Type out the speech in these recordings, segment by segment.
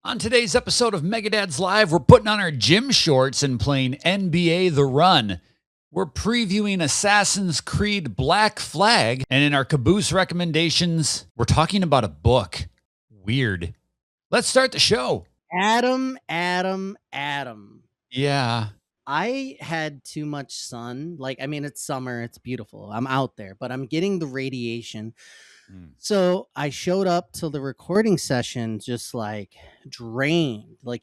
On today's episode of Megadads Live, we're putting on our gym shorts and playing NBA The Run. We're previewing Assassin's Creed Black Flag. And in our caboose recommendations, we're talking about a book. Weird. Let's start the show. Adam. Yeah. I had too much sun. It's summer, it's beautiful. I'm out there, but I'm getting the radiation. So I showed up to the recording session just like drained. Has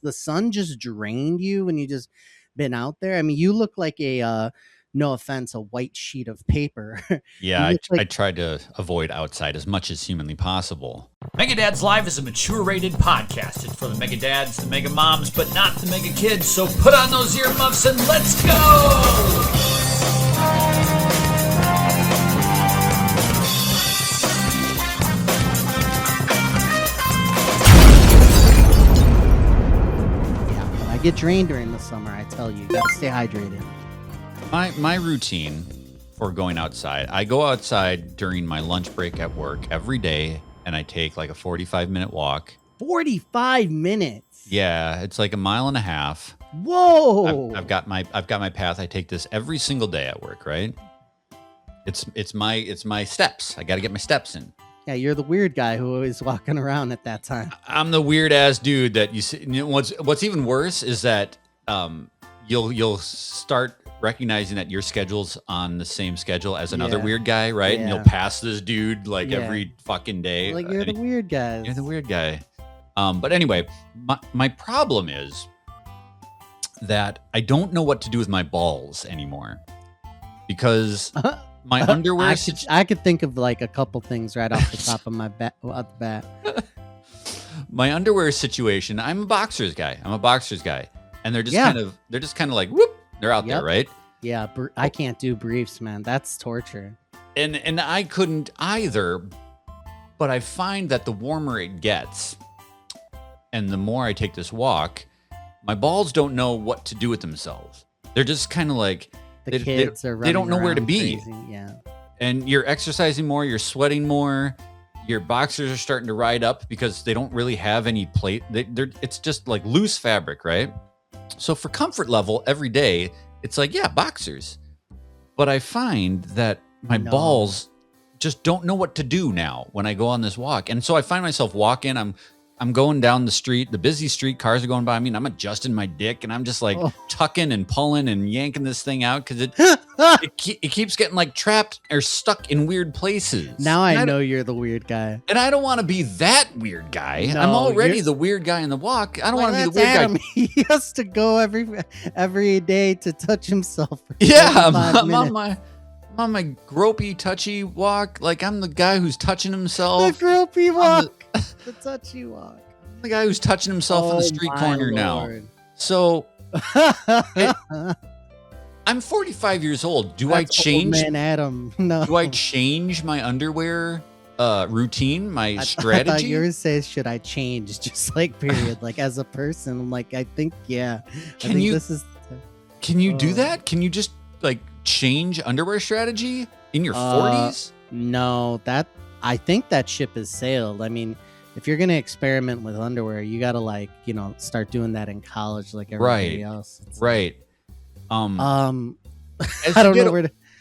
the sun just drained you when you just been out there? I mean, you look like no offense, a white sheet of paper. Yeah, I tried to avoid outside as much as humanly possible. Megadads Live is a mature-rated podcast. It's for the Megadads, the Mega Moms, but not the Mega Kids. So put on those earmuffs and let's go! I get drained during the summer, I tell you. You gotta stay hydrated. My routine for going outside, I go outside during my lunch break at work every day, and I take like a 45-minute walk. 45 minutes? Yeah, it's like a mile and a half. Whoa! I've got my path. I take this every single day at work, right? It's my steps. I got to get my steps in. Yeah, you're the weird guy who is walking around at that time. I'm the weird ass dude that you see. You know, what's even worse is that you'll start recognizing that your schedule's on the same schedule as another weird guy, right? Yeah. And you'll pass this dude every fucking day. Like you're the weird guy. You're the weird guy. But anyway, my problem is that I don't know what to do with my balls anymore because my underwear. I could think of like a couple things right off the top of my bat. My underwear situation. I'm a boxers guy, and they're just kind of like whoop. They're out there, right? Yeah, I can't do briefs, man. That's torture. And I couldn't either, but I find that the warmer it gets, and the more I take this walk, my balls don't know what to do with themselves. They're just kind of like they don't know where to be. Crazy. Yeah. And you're exercising more, you're sweating more, your boxers are starting to ride up because they don't really have any plate. It's just like loose fabric, right? So for comfort level every day, it's like, yeah, boxers. But I find that my balls just don't know what to do now when I go on this walk. And so I find myself walking, I'm going down the street, the busy street, cars are going by me, and I'm adjusting my dick, and I'm just like tucking and pulling and yanking this thing out because it keeps getting like trapped or stuck in weird places. Now I know you're the weird guy. And I don't want to be that weird guy. No, I'm already the weird guy in the walk. I don't want to be the weird Adam. guy. He has to go every day to touch himself. Yeah, I'm on my gropey, touchy walk. Like I'm the guy who's touching himself. The gropey walk. The touchy walk. I'm the guy who's touching himself in the street corner now. So I'm 45 years old. Do I change? Old man Adam. No. Do I change my underwear routine, my strategy? I thought yours says, should I change? Just like period. Like as a person. I'm like, I think, yeah. Can you do that? Can you just like change underwear strategy in your 40s? No, I think that ship has sailed. I mean, if you're going to experiment with underwear, you got to start doing that in college like everybody else. Right.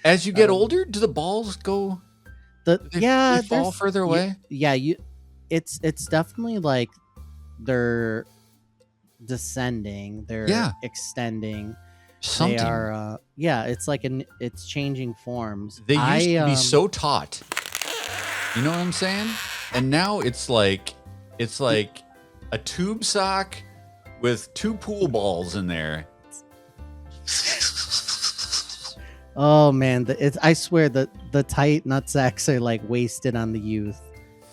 As you get older, do the balls go they fall further away? It's definitely like they're descending, they're extending. Something. They are it's like it's changing forms. They used to be so taut. You know what I'm saying? And now it's like a tube sock with two pool balls in there. Oh man, I swear the tight nutsacks are like wasted on the youth.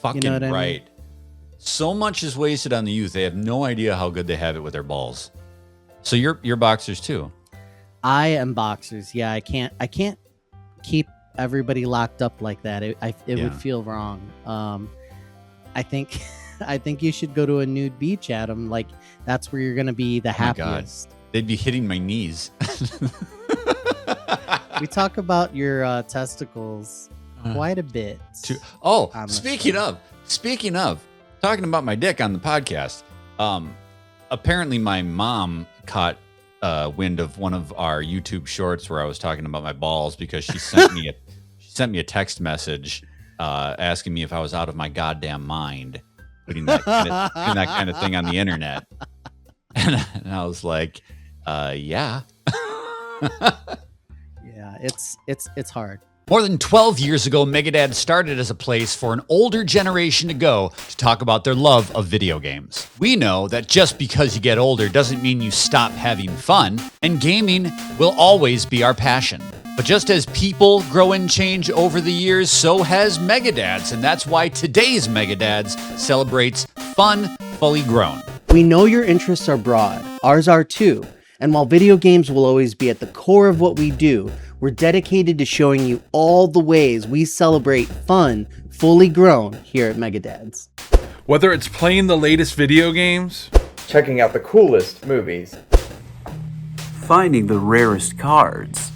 Fucking you know what right. I mean? So much is wasted on the youth. They have no idea how good they have it with their balls. So you're boxers too. I am boxers. Yeah, I can't keep everybody locked up like that. It would feel wrong. I think you should go to a nude beach, Adam. Like that's where you're gonna be the happiest. God. They'd be hitting my knees. We talk about your testicles quite a bit. Speaking of talking about my dick on the podcast, Apparently my mom caught wind of one of our YouTube shorts where I was talking about my balls because she sent me a text message asking me if I was out of my goddamn mind putting that kind of thing on the internet. And I was like, yeah. Yeah, it's hard. More than 12 years ago, Megadad started as a place for an older generation to go to talk about their love of video games. We know that just because you get older doesn't mean you stop having fun, and gaming will always be our passion. But just as people grow and change over the years, so has Megadads, and that's why today's Megadads celebrates fun, fully grown. We know your interests are broad, ours are too, and while video games will always be at the core of what we do, we're dedicated to showing you all the ways we celebrate fun, fully grown here at Megadads. Whether it's playing the latest video games, checking out the coolest movies, finding the rarest cards,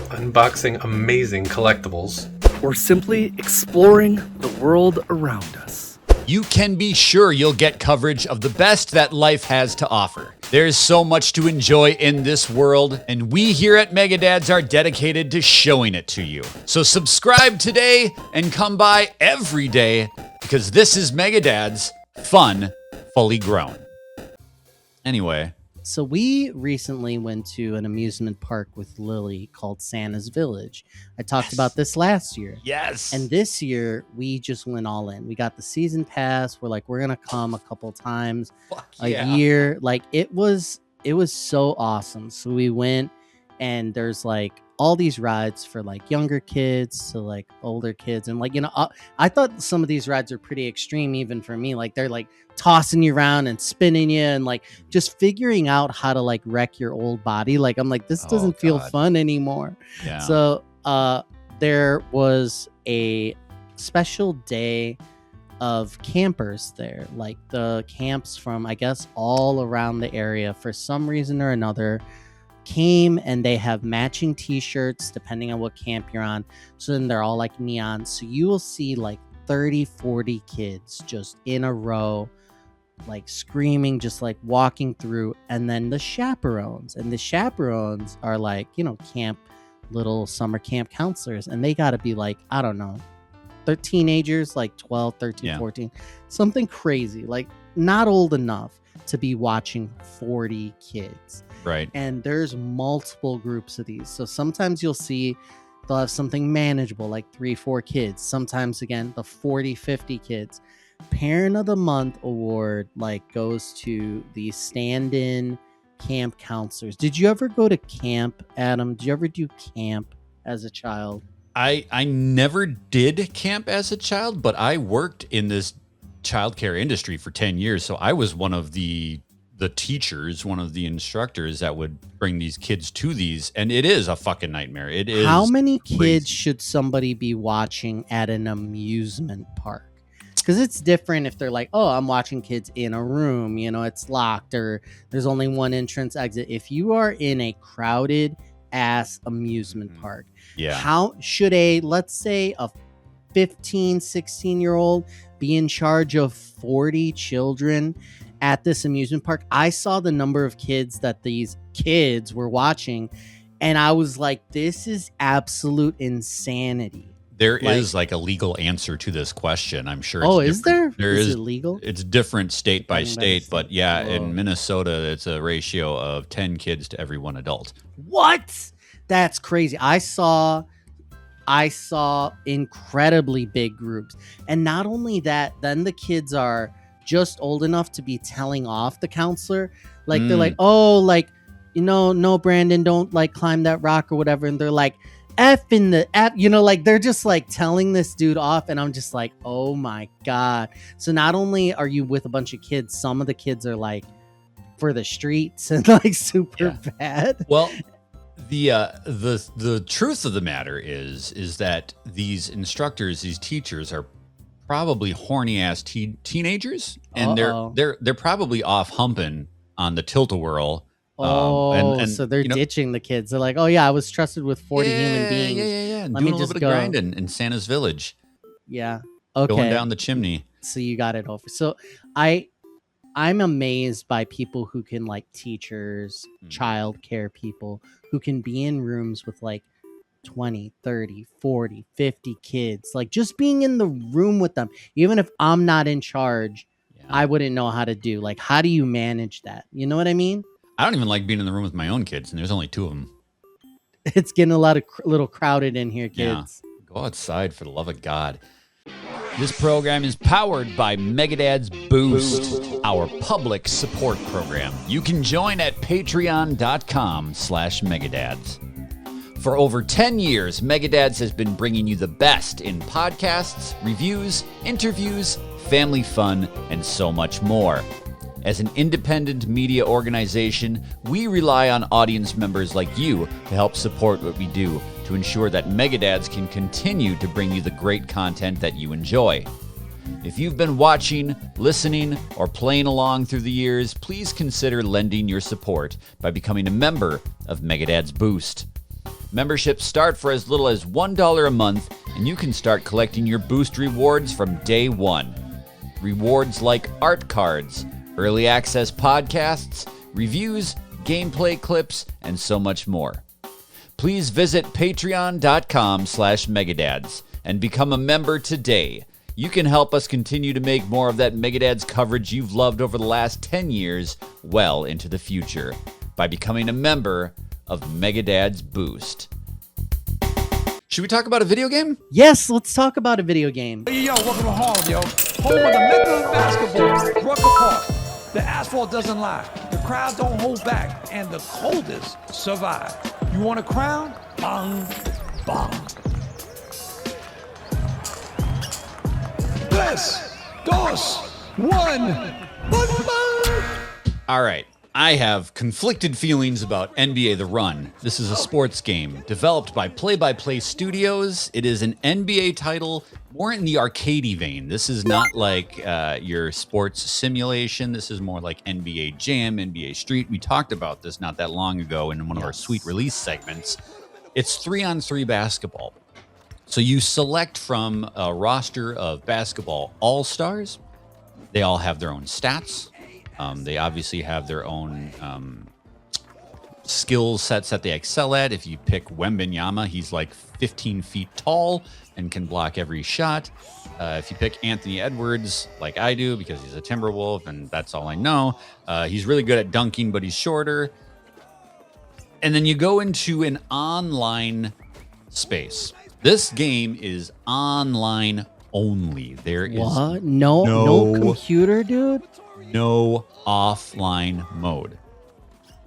unboxing amazing collectibles, or simply exploring the world around us. You can be sure you'll get coverage of the best that life has to offer. There's so much to enjoy in this world, and we here at Megadads are dedicated to showing it to you. So subscribe today and come by every day, because this is Megadads, fun, fully grown. Anyway. So we recently went to an amusement park with Lily called Santa's Village. I talked about this last year. Yes. And this year we just went all in. We got the season pass. We're like, we're going to come a couple times a year. Like it was so awesome. So we went, and there's like all these rides for like younger kids to like older kids. And like, I thought some of these rides are pretty extreme even for me. Like they're like tossing you around and spinning you and like just figuring out how to like wreck your old body. Like I'm like, this doesn't feel fun anymore. Yeah. So there was a special day of campers there, like the camps from I guess all around the area for some reason or another came, and they have matching t-shirts depending on what camp you're on. So then they're all like neon, so you will see like 30-40 kids just in a row, like screaming, just like walking through. And then the chaperones are like, little summer camp counselors, and they got to be like, I don't know, they're teenagers, like 12, 13, 14, something crazy, like not old enough to be watching 40 kids. Right. And there's multiple groups of these. So sometimes you'll see they'll have something manageable, like 3-4 kids. Sometimes again, the 40-50 kids. Parent of the Month award like goes to the stand-in camp counselors. Did you ever go to camp, Adam? Did you ever do camp as a child? I never did camp as a child, but I worked in this childcare industry for 10 years. So I was one of the teachers, one of the instructors that would bring these kids to these, and it is a fucking nightmare. It is. How many crazy. kids should somebody be watching at an amusement park? Because it's different if they're like, oh, I'm watching kids in a room, it's locked, or there's only one entrance exit. If you are in a crowded ass amusement park, how should let's say a 15, 16-year-old be in charge of 40 children at this amusement park? I saw the number of kids that these kids were watching, and I was like, this is absolute insanity. There is like a legal answer to this question. I'm sure. Oh, is there? Is it legal? It's different state by state, but yeah, in Minnesota, it's a ratio of 10 kids to every one adult. What? That's crazy. I saw incredibly big groups. And not only that, then the kids are just old enough to be telling off the counselor. Like they're like, oh, like, no, Brandon, don't like climb that rock or whatever. And they're like, F in the F, like they're just like telling this dude off. And I'm just like, oh my God. So not only are you with a bunch of kids, some of the kids are like for the streets and like super bad. Well, the truth of the matter is that these instructors, these teachers are probably horny ass teenagers, and they're probably off humping on the tilt-a-whirl. So they're ditching the kids. They're like, oh yeah, I was trusted with 40 human beings. Yeah. Let me a little just bit go. of grinding in Santa's Village. Yeah. Okay. Going down the chimney. So you got it over. So I I'm amazed by people who can, like, teachers, childcare people who can be in rooms with like 20, 30, 40, 50 kids. Like, just being in the room with them, even if I'm not in charge, I wouldn't know how to do. Like, how do you manage that? You know what I mean? I don't even like being in the room with my own kids, and there's only 2 of them. It's getting a lot of little crowded in here, kids. Yeah. Go outside, for the love of God. This program is powered by Megadad's Boost, our public support program. You can join at patreon.com/Megadads. For over 10 years, Megadads has been bringing you the best in podcasts, reviews, interviews, family fun, and so much more. As an independent media organization, we rely on audience members like you to help support what we do, to ensure that Megadads can continue to bring you the great content that you enjoy. If you've been watching, listening, or playing along through the years, please consider lending your support by becoming a member of Megadads Boost. Memberships start for as little as $1 a month, and you can start collecting your Boost rewards from day one. Rewards like art cards, early access podcasts, reviews, gameplay clips, and so much more. Please visit patreon.com/Megadads and become a member today. You can help us continue to make more of that Megadads coverage you've loved over the last 10 years well into the future by becoming a member of Megadads Boost. Should we talk about a video game? Yes, let's talk about a video game. Hey, yo, welcome to Harlem, yo. Home of the Mecca of basketball, Rucker Park. The asphalt doesn't lie, the crowd don't hold back, and the coldest survive. You want a crown? Bang, bang. Tres, dos, one. All right. I have conflicted feelings about NBA The Run. This is a sports game developed by Play by Play Studios. It is an NBA title more in the arcadey vein. This is not like your sports simulation. This is more like NBA Jam, NBA Street. We talked about this not that long ago in one of our sweet release segments. It's 3-on-3 basketball. So you select from a roster of basketball all-stars. They all have their own stats. They obviously have their own skill sets that they excel at. If you pick Wembanyama, he's like 15 feet tall and can block every shot. If you pick Anthony Edwards, like I do, because he's a Timberwolf, and that's all I know, he's really good at dunking, but he's shorter. And then you go into an online space. This game is online only. There is what? No computer, dude? No offline mode.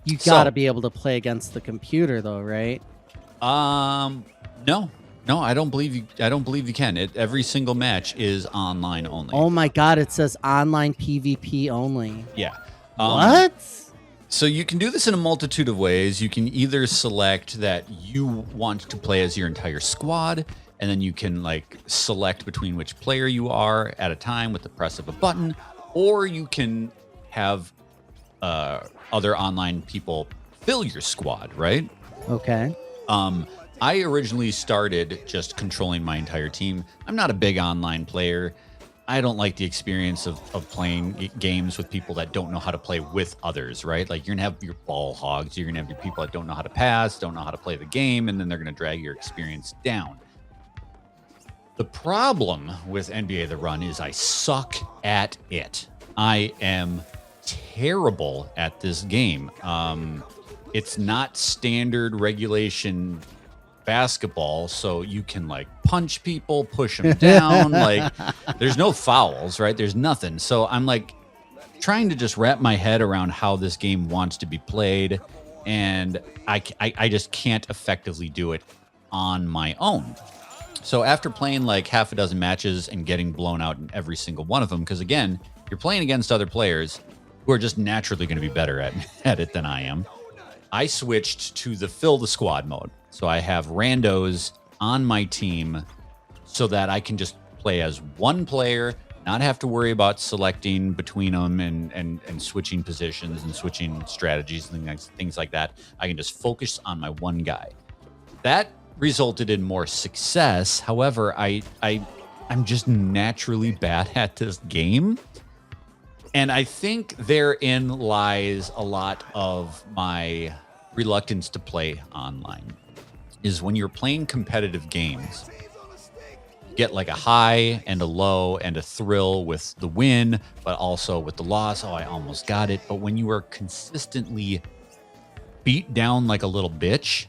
You gotta be able to play against the computer, though, right? No, I don't believe you. I don't believe you can. Every single match is online only. Oh my god! It says online PvP only. Yeah. What? So you can do this in a multitude of ways. You can either select that you want to play as your entire squad, and then you can like select between which player you are at a time with the press of a button. Or you can have other online people fill your squad, right? Okay. I originally started just controlling my entire team. I'm not a big online player. I don't like the experience of playing games with people that don't know how to play with others, right? Like, you're going to have your ball hogs. You're going to have your people that don't know how to pass, don't know how to play the game, and then they're going to drag your experience down. The problem with NBA The Run is I suck at it. I am terrible at this game. It's not standard regulation basketball, so you can like punch people, push them down. Like, there's no fouls, right? There's nothing. So I'm like trying to just wrap my head around how this game wants to be played, and I just can't effectively do it on my own. So after playing like half a dozen matches and getting blown out in every single one of them, because again, you're playing against other players who are just naturally going to be better at it than I am, I switched to the fill the squad mode. So I have randos on my team so that I can just play as one player, not have to worry about selecting between them and switching positions and switching strategies and things like that. I can just focus on my one guy. That resulted in more success. However, I'm just naturally bad at this game. And I think therein lies a lot of my reluctance to play online, is when you're playing competitive games, you get like a high and a low and a thrill with the win, but also with the loss. Oh, I almost got it. But when you are consistently beat down like a little bitch,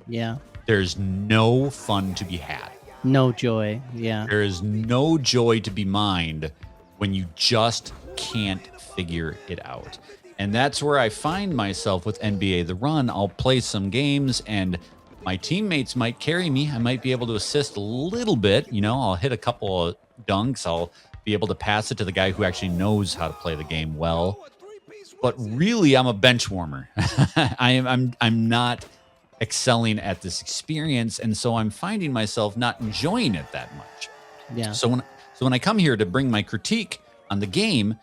Yeah. there's no fun to be had. No joy. Yeah. There is no joy to be mined when you just can't figure it out. And that's where I find myself with NBA The Run. I'll play some games and my teammates might carry me. I might be able to assist a little bit. You know, I'll hit a couple of dunks. I'll be able to pass it to the guy who actually knows how to play the game well. But really, I'm a bench warmer. I'm not excelling at this experience, and so I'm finding myself not enjoying it that much. Yeah. So when I come here to bring my critique on the game,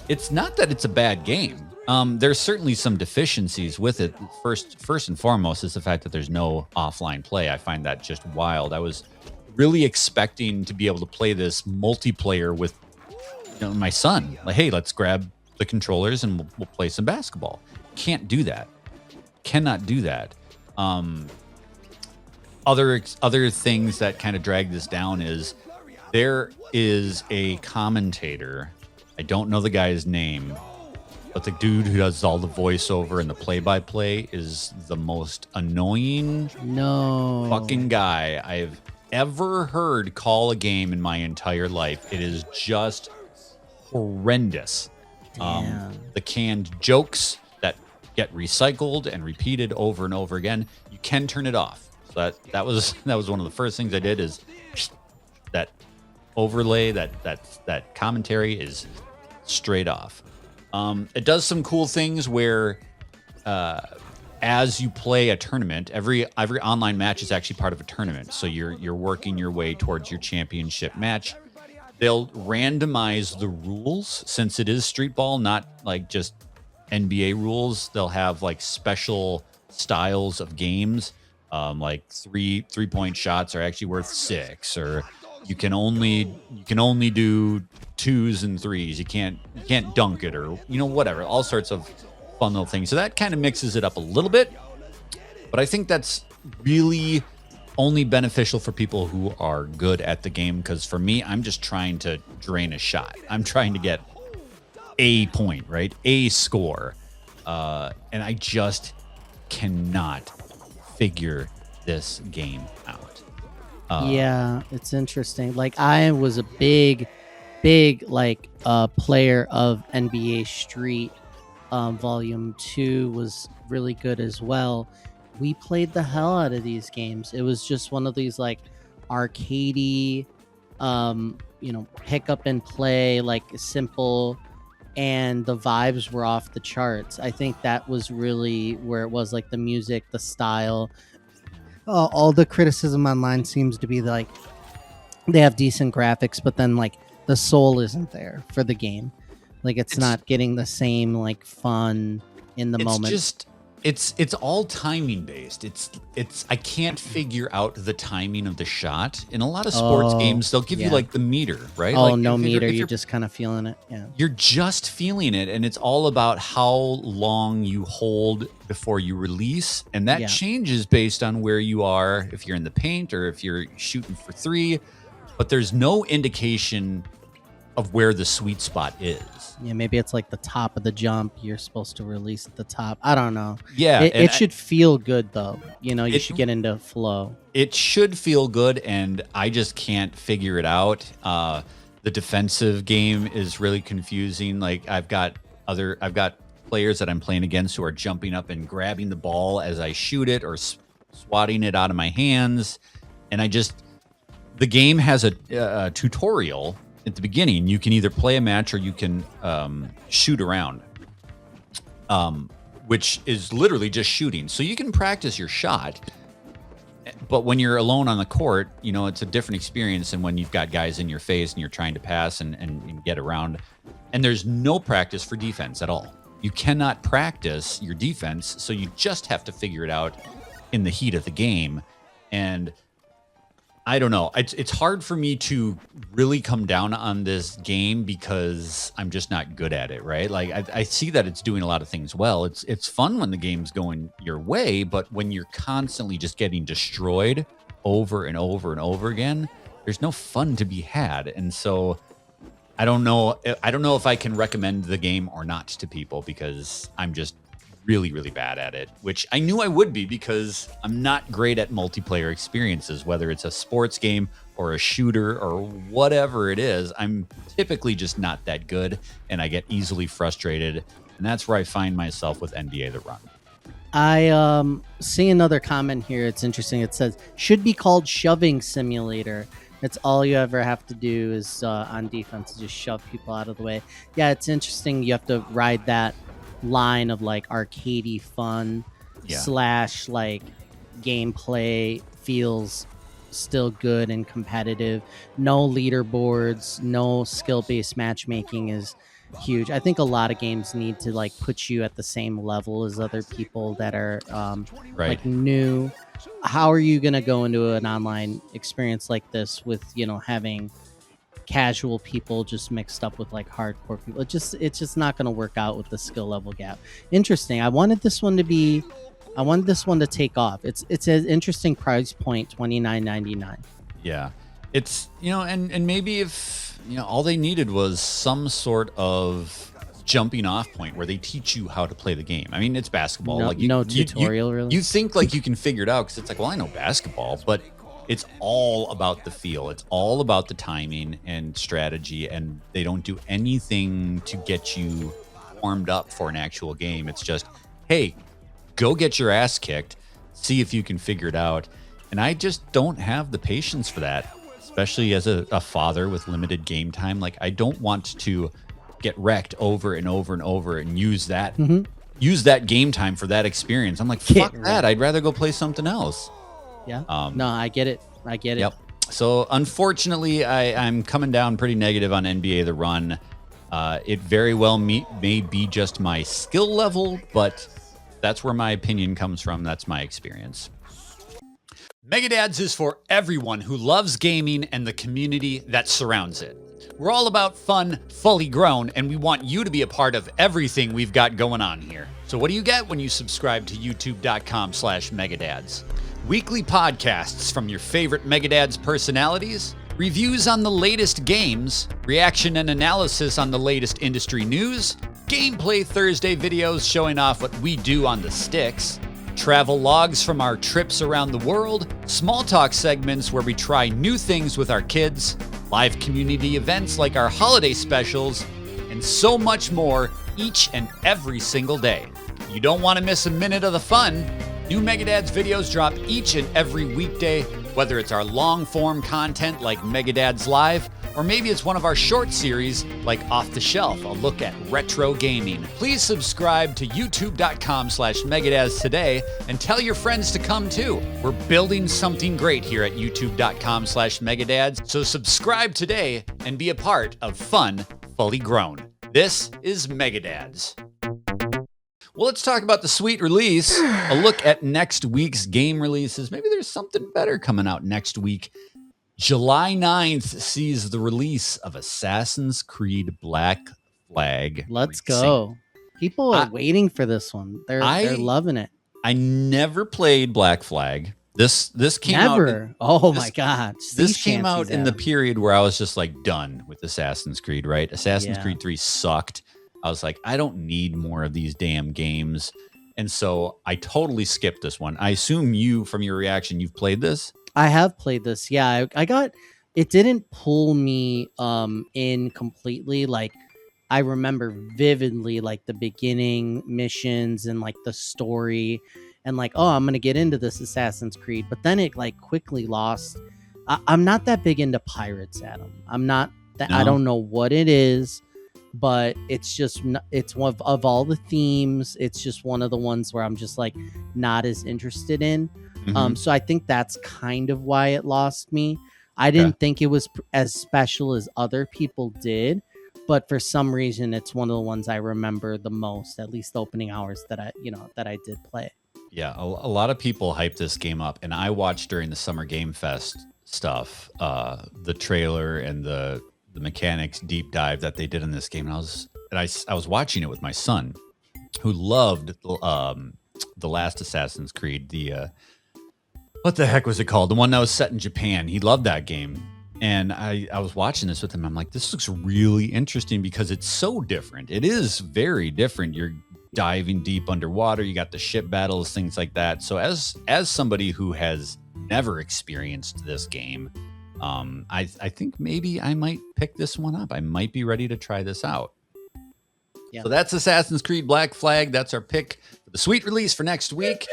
it's not that it's a bad game. There's certainly some deficiencies with it. First and foremost is the fact that there's no offline play. I find that just wild. I was really expecting to be able to play this multiplayer with my son. Like, hey, let's grab the controllers and we'll play some basketball. Can't do that. Cannot do that. Other things that kind of drag this down is there is a commentator. I don't know the guy's name, but the dude who does all the voiceover and the play-by-play is the most annoying fucking guy I've ever heard call a game in my entire life. It is just horrendous. The canned jokes that get recycled and repeated over and over again, you can turn it off. So that was one of the first things I did, is that overlay, that commentary is straight off. It does some cool things where as you play a tournament, every online match is actually part of a tournament. So you're working your way towards your championship match. They'll randomize the rules, since it is street ball, not like just NBA rules. They'll have like special styles of games, like three-point shots are actually worth 6, or you can only do 2s and 3s. You can't dunk it, or whatever. All sorts of fun little things. So that kind of mixes it up a little bit. But I think that's really only beneficial for people who are good at the game, because for me, I'm just trying to drain a shot. I'm trying to get a point, right? A score. And I just cannot figure this game out. Yeah, it's interesting. Like, I was a big player of NBA Street. Volume 2 was really good as well. We played the hell out of these games. It was just one of these like arcadey, pick up and play, like simple, and the vibes were off the charts. I think that was really where it was, like the music, the style. All the criticism online seems to be like they have decent graphics, but then like the soul isn't there for the game. Like it's not getting the same like fun in the moment. It's all timing based. It's I can't figure out the timing of the shot. In a lot of sports games, they'll give you like the meter, right? Oh, like no meter. You're just kind of feeling it. Yeah. You're just feeling it, and it's all about how long you hold before you release, and that changes based on where you are, if you're in the paint or if you're shooting for 3. But there's no indication of where the sweet spot is. Yeah, maybe it's like the top of the jump. You're supposed to release at the top. I don't know. Yeah. It should feel good, though. You should get into flow. It should feel good, and I just can't figure it out. The defensive game is really confusing. Like, I've got players that I'm playing against who are jumping up and grabbing the ball as I shoot it, or swatting it out of my hands. And the game has a tutorial at the beginning. You can either play a match or you can shoot around, which is literally just shooting. So you can practice your shot, but when you're alone on the court, it's a different experience than when you've got guys in your face and you're trying to pass and get around. And there's no practice for defense at all. You cannot practice your defense, so you just have to figure it out in the heat of the game. And I don't know. It's hard for me to really come down on this game because I'm just not good at it, right? Like I see that it's doing a lot of things well. It's fun when the game's going your way, but when you're constantly just getting destroyed over and over and over again, there's no fun to be had. And so I don't know if I can recommend the game or not to people because I'm just really, really bad at it, which I knew I would be because I'm not great at multiplayer experiences, whether it's a sports game or a shooter or whatever it is. I'm typically just not that good, and I get easily frustrated, and that's where I find myself with NBA The Run. I see another comment here. It's interesting. It says, should be called shoving simulator. It's all you ever have to do is on defense, just shove people out of the way. Yeah, it's interesting. You have to ride that line of like arcadey fun slash like gameplay feels still good and competitive. No leaderboards, no skill-based matchmaking is huge. I think a lot of games need to like put you at the same level as other people that are like new. How are you going to go into an online experience like this with, you know, having casual people just mixed up with like hardcore people? It's just not going to work out with the skill level gap. Interesting. I wanted this one to take off. It's an interesting price point, $29.99. Yeah. It's, you know, and maybe if, you know, all they needed was some sort of jumping off point where they teach you how to play the game. I mean, it's basketball. No tutorial, really. You think like you can figure it out because it's like, well, I know basketball, but it's all about the feel. It's all about the timing and strategy, and they don't do anything to get you warmed up for an actual game. It's just, hey, go get your ass kicked, see if you can figure it out. And I just don't have the patience for that, especially as a father with limited game time. Like, I don't want to get wrecked over and over and over and use that game time for that experience. I'm like, fuck that. I'd rather go play something else. Yeah. No, I get it. Yep. So unfortunately, I'm coming down pretty negative on NBA The Run. It very well may be just my skill level, but that's where my opinion comes from. That's my experience. Megadads is for everyone who loves gaming and the community that surrounds it. We're all about fun, fully grown, and we want you to be a part of everything we've got going on here. So what do you get when you subscribe to youtube.com/Megadads? Weekly podcasts from your favorite Megadads personalities, reviews on the latest games, reaction and analysis on the latest industry news, Gameplay Thursday videos showing off what we do on the sticks, travel logs from our trips around the world, small talk segments where we try new things with our kids, live community events like our holiday specials, and so much more each and every single day. You don't want to miss a minute of the fun. New Megadads videos drop each and every weekday, whether it's our long-form content like Megadads Live, or maybe it's one of our short series like Off the Shelf, a look at retro gaming. Please subscribe to youtube.com/Megadads today and tell your friends to come too. We're building something great here at youtube.com/Megadads, so subscribe today and be a part of Fun Fully Grown. This is Megadads. Well, let's talk about the sweet release. A look at next week's game releases. Maybe there's something better coming out next week. July 9th sees the release of Assassin's Creed Black Flag. Let's go. People are waiting for this one. They're loving it. I never played Black Flag. This came out. Oh my God. This came out in the period where I was just like done with Assassin's Creed, right? Assassin's Creed 3 sucked. I was like, I don't need more of these damn games. And so I totally skipped this one. I assume you, from your reaction, you've played this? I have played this. Yeah, I got it. Didn't pull me in completely. Like, I remember vividly like the beginning missions and like the story and like, oh, I'm going to get into this Assassin's Creed. But then it like quickly lost. I'm not that big into pirates, Adam. I'm not that. No. I don't know what it is. But it's just, it's one of all the themes. It's just one of the ones where I'm just like not as interested in. So I think that's kind of why it lost me. I didn't think it was as special as other people did, but for some reason, it's one of the ones I remember the most, at least the opening hours that I did play. Yeah, a lot of people hype this game up, and I watched during the Summer Game Fest stuff, the trailer and the mechanics deep dive that they did in this game. And I was watching it with my son, who loved the last Assassin's Creed. What the heck was it called? The one that was set in Japan. He loved that game. And I was watching this with him. I'm like, this looks really interesting because it's so different. It is very different. You're diving deep underwater. You got the ship battles, things like that. So as somebody who has never experienced this game, I think maybe I might pick this one up. I might be ready to try this out. Yeah. So that's Assassin's Creed Black Flag. That's our pick for the sweet release for next week.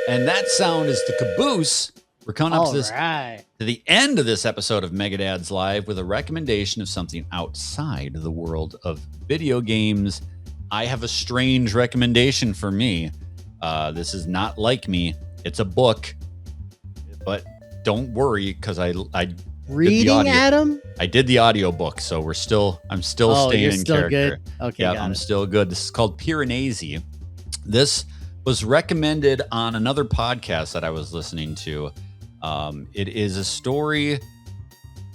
And that sound is the caboose. We're coming up to the end of this episode of Mega Dads Live with a recommendation of something outside the world of video games. I have a strange recommendation for me. This is not like me. It's a book, but don't worry because I reading Adam. I did the audio book, so I'm still staying in character. Good? Okay, yeah, I'm still good. This is called Piranesi. This was recommended on another podcast that I was listening to. It is a story.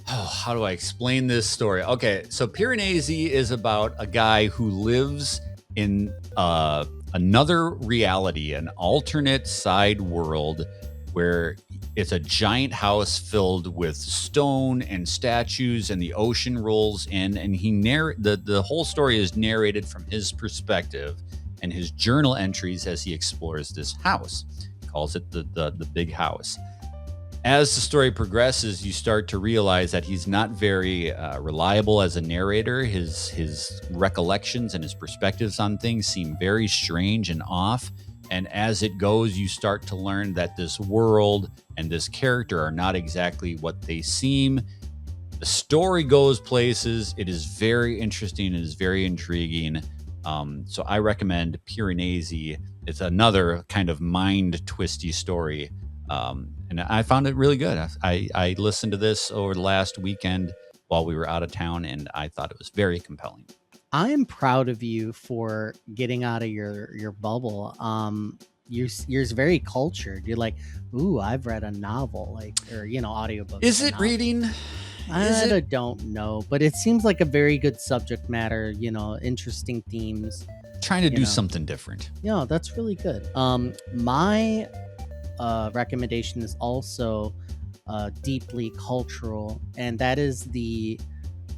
Oh, how do I explain this story? Okay, so Piranesi is about a guy who lives in another reality, an alternate side world where it's a giant house filled with stone and statues, and the ocean rolls in, and the whole story is narrated from his perspective and his journal entries as he explores this house. He calls it the big house. As the story progresses, you start to realize that he's not very reliable as a narrator. His recollections and his perspectives on things seem very strange and off. And as it goes, you start to learn that this world and this character are not exactly what they seem. The story goes places. It is very interesting. It is very intriguing. So I recommend Piranesi. It's another kind of mind-twisty story. And I found it really good. I listened to this over the last weekend while we were out of town, and I thought it was very compelling. I am proud of you for getting out of your bubble. You're very cultured. You're like, ooh, I've read a novel, or audiobook. Is it reading? I don't know, but it seems like a very good subject matter. Interesting themes. Trying to do something different. Yeah, that's really good. My recommendation is also deeply cultural, and that is the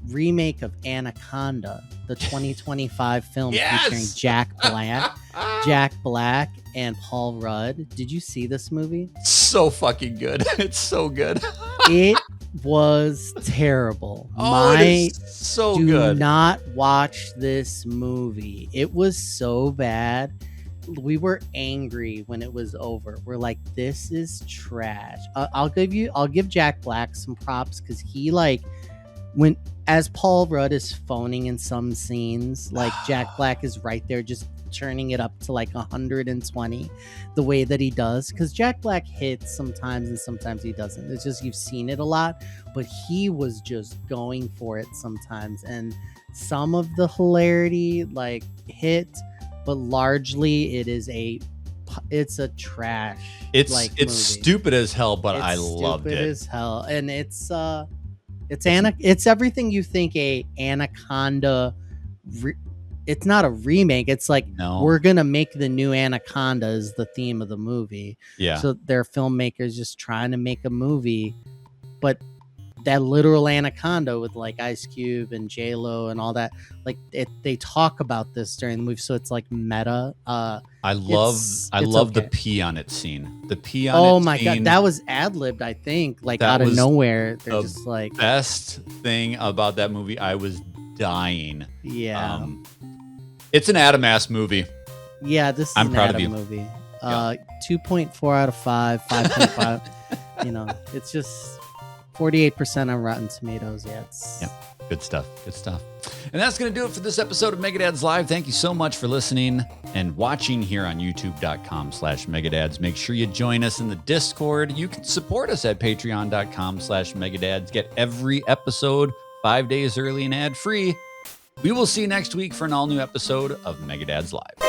remake of Anaconda, the 2025 film featuring Jack Black and Paul Rudd. Did you see this movie? So fucking good. It's so good. It was terrible. It is so good. Do not watch this movie. It was so bad. We were angry when it was over. We're like, this is trash. I'll give Jack Black some props because he as Paul Rudd is phoning in some scenes, Jack Black is right there just turning it up to 120 the way that he does, because Jack Black hits sometimes and sometimes he doesn't. It's just, you've seen it a lot, but he was just going for it sometimes, and some of the hilarity hit, but largely it's a trash. It's movie. Stupid as hell, but I loved it. Stupid as hell, and it's everything you think a Anaconda. It's not a remake. It's we're gonna make the new Anaconda is the theme of the movie. Yeah. So they're filmmakers just trying to make a movie, but that literal Anaconda with Ice Cube and J-Lo and all that, they talk about this during the movie, so it's meta. I love the pee on it scene. The pee on it. Oh my god, that was ad-libbed, I think, out of nowhere. They're just best thing about that movie. I was dying. Yeah. It's an Adam-ass movie. Yeah, this is I'm an proud Adam of you. movie. 2.4 out of 5, 5.5. It's just 48% on Rotten Tomatoes. Yeah, good stuff. And that's going to do it for this episode of Megadads Live. Thank you so much for listening and watching here on youtube.com/Megadads. Make sure you join us in the Discord. You can support us at patreon.com/Megadads. Get every episode 5 days early and ad-free. We will see you next week for an all-new episode of Megadads Live.